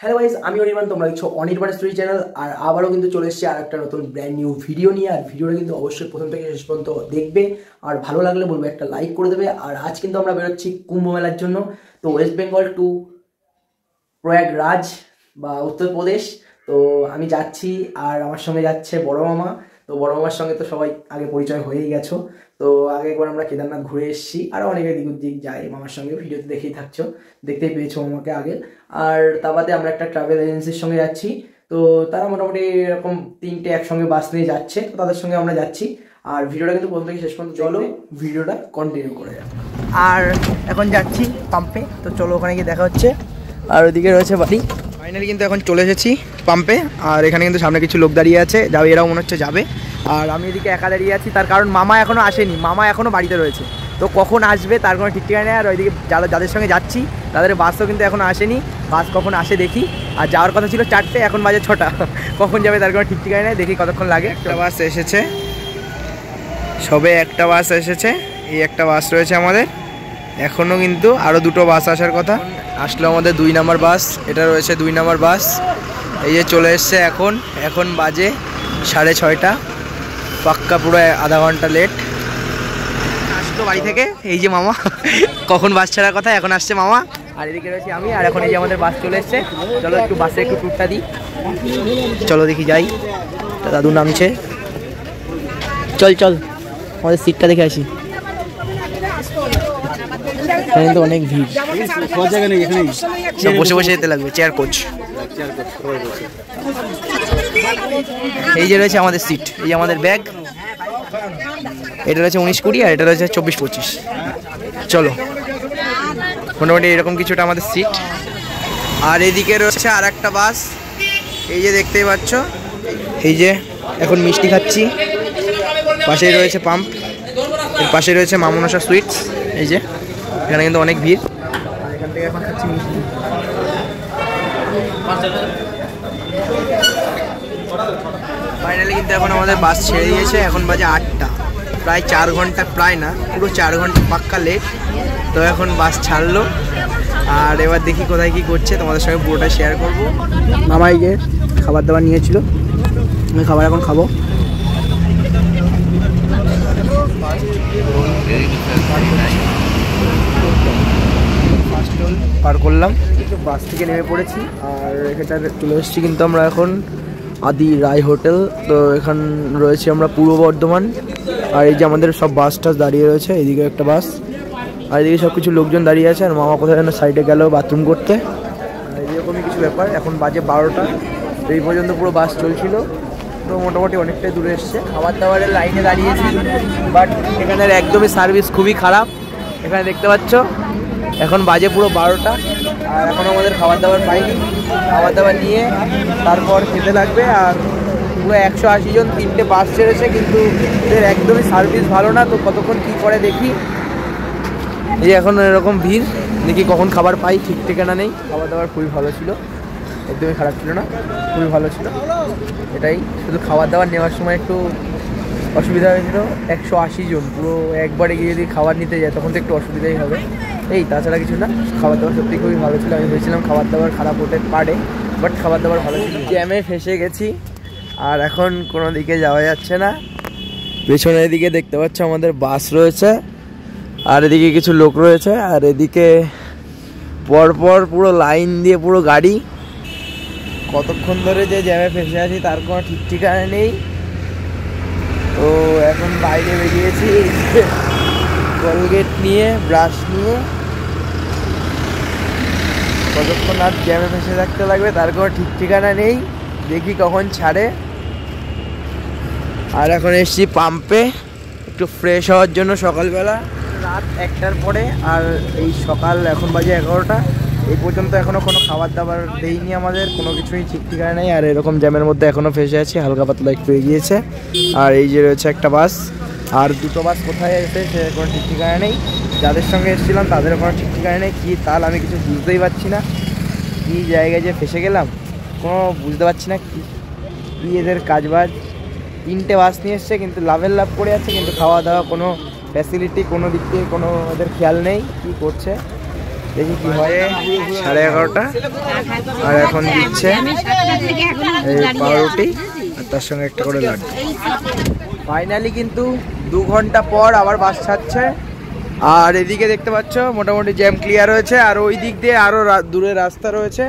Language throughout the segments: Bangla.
হ্যালো গাইস, আমি অনির্বাণ, তোমরা দেখছো অনির্বাণ স্টোরি চ্যানেল। আর আবারও কিন্তু চলে এসেছি আর একটা নতুন ব্র্যান্ড নিউ ভিডিও নিয়ে। আর ভিডিওটা কিন্তু অবশ্যই প্রথম থেকে শেষ পর্যন্ত দেখবে, আর ভালো লাগলে বলবো একটা লাইক করে দেবে। আর আজ কিন্তু আমরা বেরোচ্ছি কুম্ভ মেলার জন্য। তো ওয়েস্ট বেঙ্গল টু প্রয়াগরাজ বা উত্তরপ্রদেশ। তো আমি যাচ্ছি, আর আমার সঙ্গে যাচ্ছে বড় মামা। তো বড় মামার সঙ্গে তো সবাই আগে পরিচয় হয়েই গেছো। তো আগে একবার আমরা কেদারনাথ ঘুরে এসেছি, আরও অনেকে দিক দিক যায় মামার সঙ্গে, ভিডিওতে দেখেই থাকছো, দেখতেই পেয়েছো মামাকে আগে। আর তা বাদে আমরা একটা ট্রাভেল এজেন্সির সঙ্গে যাচ্ছি। তো তারা মোটামুটি এরকম 3টে একসঙ্গে বাস নিয়ে যাচ্ছে, তো তাদের সঙ্গে আমরা যাচ্ছি। আর ভিডিওটা কিন্তু প্রথম থেকে শেষ পর্যন্ত চলো, ভিডিওটা কন্টিনিউ করে যাও। আর এখন যাচ্ছি পাম্পে, তো চলো ওখানে গিয়ে দেখা হচ্ছে। আর ওইদিকে রয়েছে বাড়ি। ফাইনালি কিন্তু এখন চলে এসেছি পাম্পে। আর এখানে কিন্তু সামনে কিছু লোক দাঁড়িয়ে আছে, যাবে, এরাও মনে হচ্ছে যাবে। আর আমি এদিকে একা দাঁড়িয়ে আছি, তার কারণ মামা এখনও আসেনি, মামা এখনও বাড়িতে রয়েছে। তো কখন আসবে তার কোনো ঠিক ঠিকানা নেই। আর ওইদিকে যাদের সঙ্গে যাচ্ছি তাদের বাসও কিন্তু এখনও আসেনি, বাস কখন আসে দেখি। আর যাওয়ার কথা ছিল 4টে, এখন বাজে 6টা, কখন যাবে তার কোনো ঠিক ঠিকানা নেই, দেখি কতক্ষণ লাগে। একটা বাস এসেছে, সবে একটা বাস এসেছে, এই একটা বাস রয়েছে আমাদের। এখনও কিন্তু আরও 2টো বাস আসার কথা। আসলো আমাদের 2 নম্বর বাস, এটা রয়েছে 2 নম্বর বাস। এই যে চলে এসছে, এখন বাজে 6:30, পাক্কা পুরো আধা ঘন্টা লেট। আসলো বাড়ি থেকে, এই যে মামা, কখন বাস ছাড়ার কথা, এখন আসছে মামা। আর এদিকে রয়েছে আমি, আর এখন এই যে আমাদের বাস চলে এসছে। চলো একটু বাসে একটু ট্যুরটা দিই, চলো দেখি যাই। দাদু নামছে, চল আমাদের সিটটা দেখে আসি। এখানে তো অনেক ভিড়, বসে বসে যেতে লাগবে, চেয়ার কোচ। এই যে রয়েছে আমাদের সিট, এই যে আমাদের ব্যাগ, এটা রয়েছে 19-20, আর এটা রয়েছে 24-25। চলো, মোটামুটি এরকম কিছুটা আমাদের সিট। আর এদিকে রয়েছে আর একটা বাস, এই যে দেখতেই পাচ্ছ। এই যে এখন মিষ্টি খাচ্ছি, পাশেই রয়েছে পাম্প, এর পাশে রয়েছে মা মনসা সুইটস। এই যে এখানে কিন্তু অনেক ভিড়, আর এখান থেকে এখন খাচ্ছি মিষ্টি। ফাইনালি কিন্তু এখন আমাদের বাস ছেড়ে দিয়েছে, এখন বাজে 8টা, প্রায় 4 ঘন্টা, প্রায় না পুরো 4 ঘন্টা পাক্কা লেট। তো এখন বাস ছাড়লো, আর এবার দেখি কোথায় কী করছে, তোমাদের সঙ্গে পুরোটা শেয়ার করবো। মামা এই যে খাবার দাবার নিয়েছিল, আমি খাবার এখন খাবো। পার করলাম, বাস থেকে নেমে পড়েছি, আর এখানটা চলে এসেছি কিন্তু আমরা এখন আদি রায় হোটেল। তো এখান রয়েছে আমরা পূর্ব বর্ধমান। আর এই যে আমাদের সব বাস টাস দাঁড়িয়ে রয়েছে, এদিকে একটা বাস, আর এদিকে সব কিছু লোকজন দাঁড়িয়ে আছে। আর মামা কোথায় যেন সাইডে গেল বাথরুম করতে, আর এরকমই কিছু ব্যাপার। এখন বাজে 12টা, এই পর্যন্ত পুরো বাস চলছিল। তো মোটামুটি অনেকটাই দূরে এসছে। খাবার দাবারের লাইনে দাঁড়িয়েছি, বাট এখানের একদমই সার্ভিস খুবই খারাপ। এখানে দেখতে পাচ্ছ এখন বাজে পুরো 12টা, আর এখনও আমাদের খাবার দাবার পাইনি। খাবার দাবার নিয়ে তারপর খেতে লাগবে। আর পুরো 180 জন, 3টে বাস ছেড়েছে, কিন্তু এদের একদমই সার্ভিস ভালো না। তো কতক্ষণ কী করে দেখি। এই এখন এরকম ভিড়, দেখি কখন খাবার পাই, ঠিক ঠিকানা নেই। খাবার দাবার খুবই ভালো ছিল, একদমই খারাপ ছিল না, খুবই ভালো ছিল। এটাই, শুধু খাবার দাবার নেওয়ার সময় একটু অসুবিধা হয়েছিল। 180 জন পুরো একবারে গিয়ে যদি খাবার নিতে যায় তখন তো একটু অসুবিধাই হবে, এই তাছাড়া কিছু না। খাবার দাবার সত্যি খুবই ভালো ছিল। আমি ভেবেছিলাম খাবার দাবার খারাপ হতে পারে, বাট খাবার দাবার ভালো ছিল। জ্যামে ফেসে গেছি, আর এখন কোনো দিকে যাওয়া যাচ্ছে না। পেছনের দিকে দেখতে পাচ্ছ আমাদের বাস রয়েছে, আর এদিকে কিছু লোক রয়েছে, আর এদিকে পরপর পুরো লাইন দিয়ে পুরো গাড়ি। কতক্ষণ ধরে যে জ্যামে ফেসে আছি তার কোনো ঠিক ঠিকানা নেই। তো এখন বাইরে বেরিয়েছি কলগেট নিয়ে, ব্রাশ নিয়ে। কতক্ষণ আর জ্যামে ফেসে থাকতে লাগবে তার কোনো ঠিক ঠিকানা নেই, দেখি কখন ছাড়ে। আর এখন এসছি পাম্পে একটু ফ্রেশ হওয়ার জন্য, সকালবেলা রাত 1টার পরে। আর এই সকাল এখন বাজে 11টা, এই পর্যন্ত এখনও কোনো খাবার দাবার দেয়নি আমাদের, কোনো কিছুই ঠিক ঠিকানা নেই। আর এরকম জ্যামের মধ্যে এখনও ফেসে আছি, হালকা পাতলা একটু এগিয়েছে। আর এই যে রয়েছে একটা বাস, আর 2টো বাস কোথায় এসে সে কোনো ঠিক ঠিকানা নেই। যাদের সঙ্গে এসেছিলাম তাদেরও কোনো ঠিক ঠিকানা নেই। কী তাল আমি কিছু বুঝতেই পারছি না, কী জায়গায় যে ফেসে গেলাম কোনো বুঝতে পারছি না কী এদের কাজবাজ। 3টে বাস নিয়ে এসছে, কিন্তু লাভের লাভ করে যাচ্ছে, কিন্তু খাওয়া দাওয়া কোনো ফ্যাসিলিটি কোনো দিক থেকে কোনো ওদের খেয়াল নেই কী করছে। দেখি কি হয়। 11:30 আর এখন দিচ্ছে এই পাউরুটি আর তার সঙ্গে একটা করে লাড্ডু। ফাইনালি কিন্তু 2 ঘন্টা পর আবার বাস ছাড়ছে। আর এদিকে দেখতে পাচ্ছ মোটামুটি জ্যাম ক্লিয়ার হয়েছে। আর ওই দিক দিয়ে আরও দূরে রাস্তা রয়েছে,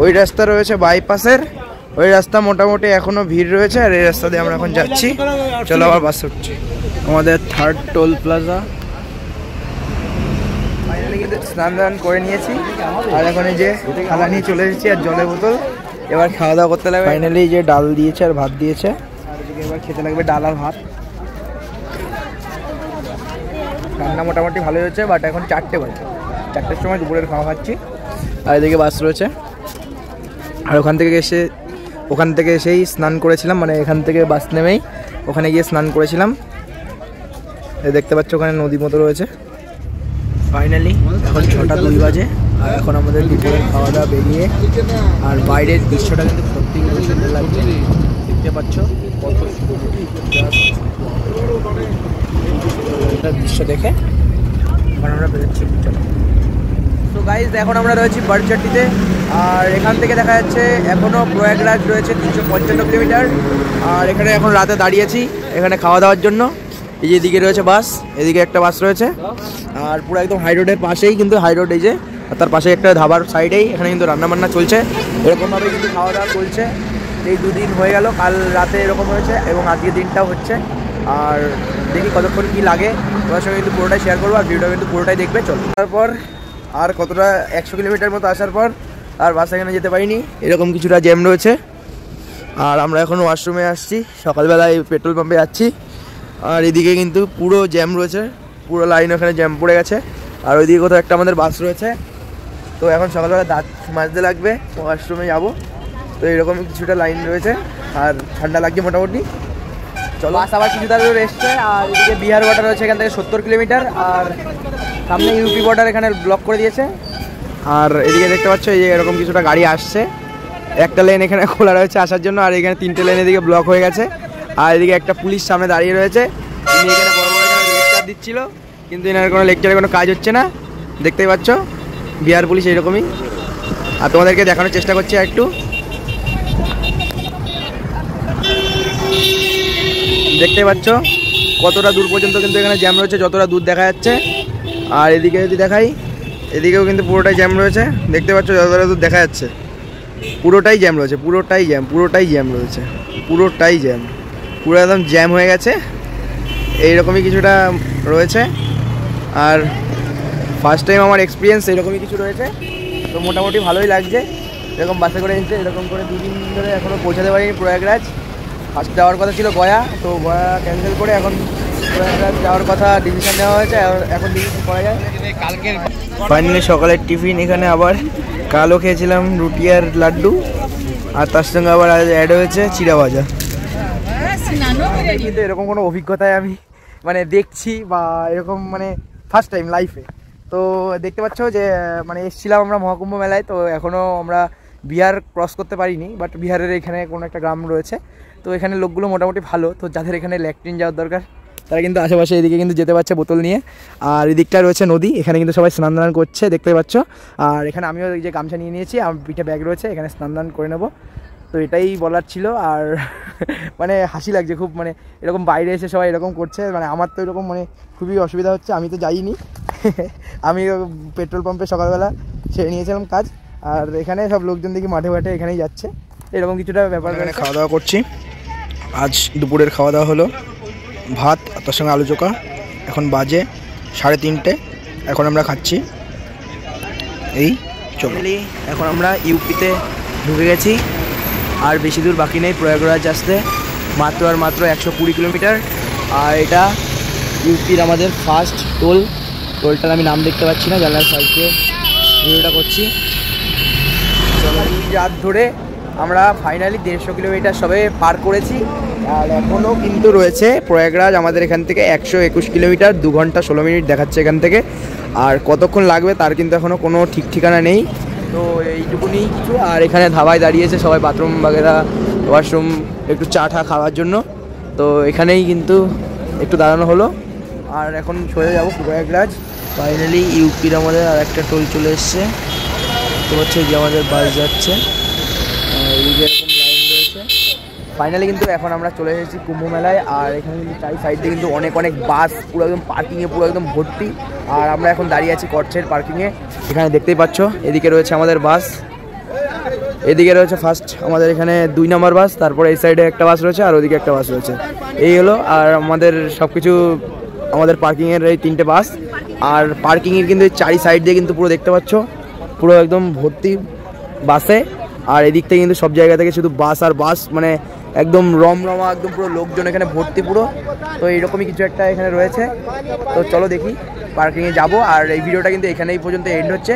ওই রাস্তা রয়েছে বাইপাসের, ওই রাস্তা মোটামুটি এখনো ভিড় রয়েছে। আর এই রাস্তা দিয়ে আমরা এখন যাচ্ছি। চলো আবার বাস উঠছি। আমাদের 3rd টোল প্লাজা। ফাইনালি কিন্তু স্নান দান করে নিয়েছি আর এখন এই যে থালা নিয়ে চলে এসেছি আর জলের বোতল। এবার খাওয়া দাওয়া করতে লাগবে। ফাইনালি যে ডাল দিয়েছে আর ভাত দিয়েছে, আর এদিকে এবার খেতে লাগবে ডাল আর ভাত। রান্না মোটামুটি ভালোই হচ্ছে, বাট এখন 4টে বাজে, 4টের সময় দুপুরের খাওয়া খাচ্ছি। আর এদিকে বাস রয়েছে। আর ওখান থেকে এসেই স্নান করেছিলাম, মানে এখান থেকে বাস নেমেই ওখানে গিয়ে স্নান করেছিলাম। দেখতে পাচ্ছ ওখানে নদী মতো রয়েছে। ফাইনালি এখন 6টা 2 বাজে আর এখন আমাদের দুপুরের খাওয়া দাওয়া বেরিয়ে। আর বাইরের দৃশ্যটা কিন্তু সত্যি খুব সুন্দর লাগছে। দেখতে পাচ্ছ কত দৃশ্য দেখে এখন আমরা বেরোচ্ছি। তো গাইজ এখন আমরা রয়েছি বারচাটিতে। আর এখান থেকে দেখা যাচ্ছে এখনও প্রয়াগরাজ রয়েছে 355 কিলোমিটার। আর এখানে এখন রাতে দাঁড়িয়েছি এখানে খাওয়া দাওয়ার জন্য। এই যে এদিকে রয়েছে বাস, এদিকে একটা বাস রয়েছে। আর পুরো একদম হাই রোডের পাশেই কিন্তু হাই রোড, এই যে তার পাশে একটা ধাবার সাইডেই এখানে কিন্তু রান্নাবান্না চলছে। এরকমভাবে কিন্তু খাওয়া দাওয়া চলছে। এই 2 দিন হয়ে গেল, কাল রাতে এরকম হয়েছে এবং আজকের দিনটাও হচ্ছে। আর দেখি কতক্ষণ কী লাগে, তোমার সঙ্গে কিন্তু পুরোটাই শেয়ার করবো। আর ভিডিওটা কিন্তু পুরোটাই দেখবে। চলো তারপর আর কতটা 100 কিলোমিটার মতো আসার পর আর বাস এখানে যেতে পারিনি, এরকম কিছুটা জ্যাম রয়েছে। আর আমরা এখন ওয়াশরুমে আসছি, সকালবেলায় পেট্রোল পাম্পে যাচ্ছি। আর এদিকে কিন্তু পুরো জ্যাম রয়েছে, পুরো লাইন ওখানে জ্যাম পড়ে গেছে। আর ওইদিকে কোথাও একটা আমাদের বাস রয়েছে। তো এখন সকালবেলা দাঁত মাজতে লাগবে, ওয়াশরুমে যাবো। তো এরকম কিছুটা লাইন রয়েছে আর ঠান্ডা লাগছে মোটামুটি। চলো বাস আবার কিছুটা দূর এসছে। আর এদিকে বিহার বর্ডার রয়েছে এখান থেকে 70 কিলোমিটার। আর সামনে ইউপি বর্ডার এখানে ব্লক করে দিয়েছে। আর এদিকে দেখতে পাচ্ছ এই যে এরকম কিছুটা গাড়ি আসছে। একটা লেন এখানে খোলা রয়েছে আসার জন্য, আর এখানে 3টে লেন এদিকে ব্লক হয়ে গেছে। আর এদিকে একটা পুলিশ সামনে দাঁড়িয়ে রয়েছে, তিনি এখানে বড় বড় লেকচার দিচ্ছিল, কিন্তু এনার কোনো লেকচারে কোনো কাজ হচ্ছে না। দেখতেই পাচ্ছ বিহার পুলিশ এইরকমই। আর তোমাদেরকে দেখানোর চেষ্টা করছি একটু। দেখতে পাচ্ছ কতটা দূর পর্যন্ত কিন্তু এখানে জ্যাম রয়েছে, যতটা দূর দেখা যাচ্ছে। আর এদিকে যদি দেখাই, এদিকেও কিন্তু পুরোটাই জ্যাম রয়েছে। দেখতে পাচ্ছ যতটা দূর দেখা যাচ্ছে পুরোটাই জ্যাম রয়েছে, পুরোটাই জ্যাম রয়েছে, পুরোটাই জ্যাম, পুরো একদম জ্যাম হয়ে গেছে। এইরকমই কিছুটা রয়েছে। আর ফার্স্ট টাইম আমার এক্সপিরিয়েন্স এরকমই কিছু রয়েছে। তো মোটামুটি ভালোই লাগছে। এরকম বাসে করে এসেছে, এরকম করে 2 দিন ধরে এখনও পৌঁছাতে পারিনি প্রয়াগরাজ। ফার্স্ট যাওয়ার কথা ছিল গয়া, তো গয়া ক্যান্সেল করে এখন প্রয়াগরাজ যাওয়ার কথা ডিসিশন নেওয়া হয়েছে। এখন ডিসিশন করা যায়। ফাইনালি সকালের টিফিন এখানে আবার কালও খেয়েছিলাম রুটি আর লাড্ডু, আর তার সঙ্গে আবার অ্যাড হয়েছে চিড়া ভাজা। কিন্তু এরকম কোনো অভিজ্ঞতায় আমি মানে দেখছি বা এরকম মানে ফার্স্ট টাইম লাইফে। তো দেখতে পাচ্ছ যে মানে এসেছিলাম আমরা মহাকুম্ভ মেলায়। তো এখনও আমরা বিহার ক্রস করতে পারিনি, বাট বিহারের এখানে কোনো একটা গ্রাম রয়েছে। তো এখানে লোকগুলো মোটামুটি ভালো। তো যাদের এখানে ল্যাট্রিন যাওয়ার দরকার তারা কিন্তু আশেপাশে এদিকে কিন্তু যেতে পারছে বোতল নিয়ে। আর এদিকটা রয়েছে নদী, এখানে কিন্তু সবাই স্নান দান করছে দেখতে পাচ্ছ। আর এখানে আমিও এই যে গামছা নিয়ে নিয়েছি, আমার পিঠে ব্যাগ রয়েছে, এখানে স্নান দান করে নেবো। তো এটাই বলার ছিল। আর মানে হাসি লাগছে খুব, মানে এরকম বাইরে এসে সবাই এরকম করছে। মানে আমার তো এরকম মানে খুবই অসুবিধা হচ্ছে, আমি তো যাইনি। আমি পেট্রোল পাম্পে সকালবেলা সেরে নিয়েছিলাম কাজ। আর এখানে সব লোকজন দেখি মাঠে মাঠে এখানেই যাচ্ছে, এরকম কিছুটা ব্যাপার। এখানে খাওয়া দাওয়া করছি। আজ দুপুরের খাওয়া দাওয়া হলো ভাত আর তার সঙ্গে আলু চোখা। এখন বাজে 3:30, এখন আমরা খাচ্ছি। এই চলি এখন আমরা ইউপিতে ঢুকে গেছি। আর বেশি দূর বাকি নেই প্রয়াগরাজ আসতে, মাত্র 120 কিলোমিটার। আর এটা ইউপির আমাদের ফার্স্ট টোলটার আমি নাম দেখতে পাচ্ছি না, জানলার সাইডে ভিডিওটা করছি। রাত ধরে আমরা ফাইনালি 150 কিলোমিটার সবে পার করেছি। আর এখনও কিন্তু রয়েছে প্রয়াগরাজ আমাদের এখান থেকে 121 কিলোমিটার, 2 ঘন্টা 16 মিনিট দেখাচ্ছে এখান থেকে। আর কতক্ষণ লাগবে তার কিন্তু এখনও কোনো ঠিক ঠিকানা নেই। তো এইটুকুনি কিছু। আর এখানে ধাবায় দাঁড়িয়েছে সবাই বাথরুম বাগেরা, ওয়াশরুম, একটু চা টা খাওয়ার জন্য। তো এখানেই কিন্তু একটু দাঁড়ানো হলো। আর এখন চলে যাবো প্রয়াগরাজ। ফাইনালি ইউপির আমাদের আর একটা টোল চলে এসছে, তো হচ্ছে যে আমাদের বাস যাচ্ছে, এদিকে এরকম লাইন রয়েছে। ফাইনালি কিন্তু এখন আমরা চলে এসেছি কুম্ভ মেলায়, আর এখানে কিন্তু চারি সাইড দিয়ে কিন্তু অনেক অনেক বাস পুরো একদম পার্কিংয়ে পুরো একদম ভর্তি। আর আমরা এখন দাঁড়িয়ে আছি কচ্ছের পার্কিংয়ে, এখানে দেখতেই পাচ্ছ। এদিকে রয়েছে আমাদের বাস, এদিকে রয়েছে ফার্স্ট আমাদের এখানে 2 নম্বর বাস, তারপরে এই সাইডে একটা বাস রয়েছে আর ওইদিকে একটা বাস রয়েছে, এই হলো। আর আমাদের সব কিছু আমাদের পার্কিংয়ের এই 3টে বাস। আর পার্কিংয়ের কিন্তু চারি সাইড দিয়ে কিন্তু পুরো দেখতে পাচ্ছ পুরো একদম ভর্তি বাসে। আর এদিক থেকে কিন্তু সব জায়গা থেকে শুধু বাস আর বাস, মানে একদম রমরমা, একদম পুরো লোকজন এখানে ভর্তি পুরো। তো এইরকমই কিছু একটা এখানে রয়েছে। তো চলো দেখি পার্কিংয়ে যাবো। আর এই ভিডিওটা কিন্তু এখানেই পর্যন্ত এন্ড হচ্ছে।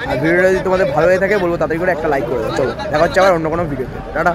আর ভিডিওটা যদি তোমাদের ভালো হয়ে থাকে বলবো তাড়াতাড়ি করে একটা লাইক করে দেবো। চলো দেখা হচ্ছে আবার অন্য কোনো ভিডিওতে। টাটা।